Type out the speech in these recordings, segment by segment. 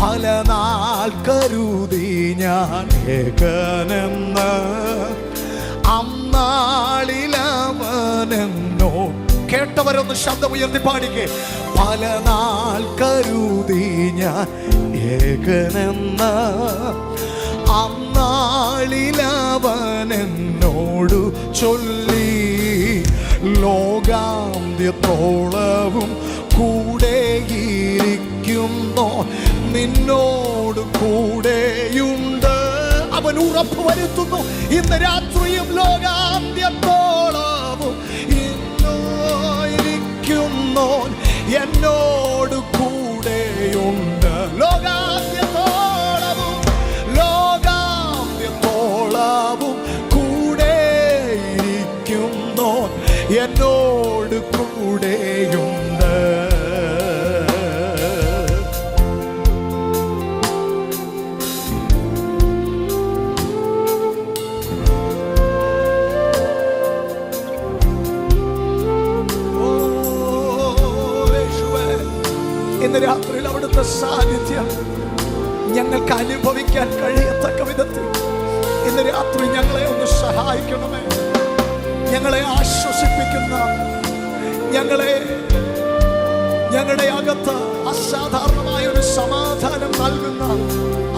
പല നാൾ കരുതി ഞാൻ ഏകനെന്ന് അന്നാളിലവനെന്നോ. കേട്ടവരൊന്ന് ശബ്ദം ഉയർത്തി പാടിക്കേ. പല നാൾ കരുതി ഞാൻ ഏകനെന്ന് അന്നാളിലവനെന്നോടു ചൊല്ലി. ലോകാന്ത്യത്തോളവും കൂടെയിരിക്കുന്നോ നിന്നോട് കൂടെയുണ്ട്. അവൻ ഉറപ്പ് വരുത്തുന്നു ഇന്ന് രാത്രിയും ലോകാന്ത്യത്തോളവും ഇരിക്കുന്നോ എന്നോട് കൂടെയുണ്ട്. ലോകാന്ത്യത്തോളവും കൂടെയിരിക്കുന്നോ എന്നോട് കൂടെയുണ്ട്. ഇന്ന് രാത്രിയിൽ അവിടുത്തെ സാന്നിധ്യം ഞങ്ങൾക്ക് അനുഭവിക്കാൻ കഴിയത്തക്ക വിധത്തിൽ ഇന്ന് രാത്രി ഞങ്ങളെ ഒന്ന് സഹായിക്കണമേ. ഞങ്ങളെ ആശ്വസിപ്പിക്കുന്ന, ഞങ്ങളുടെ അകത്ത് അസാധാരണമായ ഒരു സമാധാനം നൽകുന്ന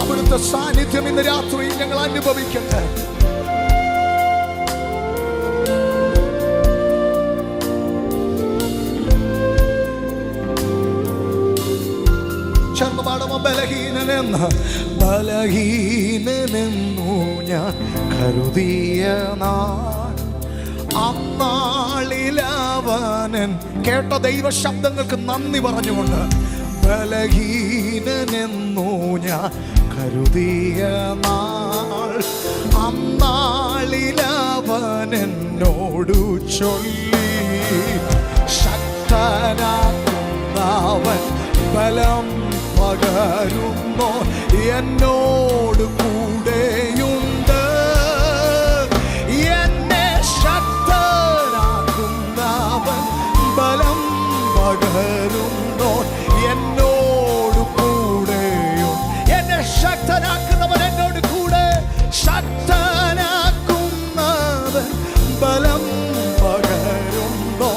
അവിടുത്തെ സാന്നിധ്യം ഇന്ന് രാത്രി ഞങ്ങൾ അനുഭവിക്കട്ടെ. ബലഹീനനെന്നു ഞാൻ കരുതിയ നാൾ അന്നാളിലവനൻ. കേട്ട ദൈവ ശബ്ദങ്ങൾക്ക് നന്ദി പറഞ്ഞുകൊണ്ട്, ബലഹീനനെന്നു ഞാൻ കരുതിയ നാൾ അന്നാളിലവനെന്നോടു ചൊല്ലി. ശക്തനാക്കുന്നവൻ ബലം പകരുന്നോ എന്നോട് കൂടെയുണ്ട്. എന്നെ ശക്തനാക്കുന്നവൻ ബലം പകരുന്നോ എന്നോട് കൂടെയുണ്ട്. എന്നെ ശക്തനാക്കുന്നവൻ എന്നോട് കൂടെ. ശക്തനാക്കുന്നവൻ ബലം പകരുന്നോ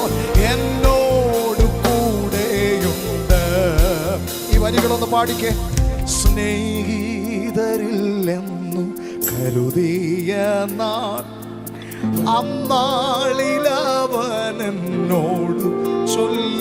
എന്നോട് കൂടെയുണ്ട്. ഈ വരികളൊന്ന് പാടിക്കേ. സ്നേഹിതരില്ലെന്നു കരുതിയ നാൾ അന്നാളിലവനെന്നോട് ചൊല്ലി.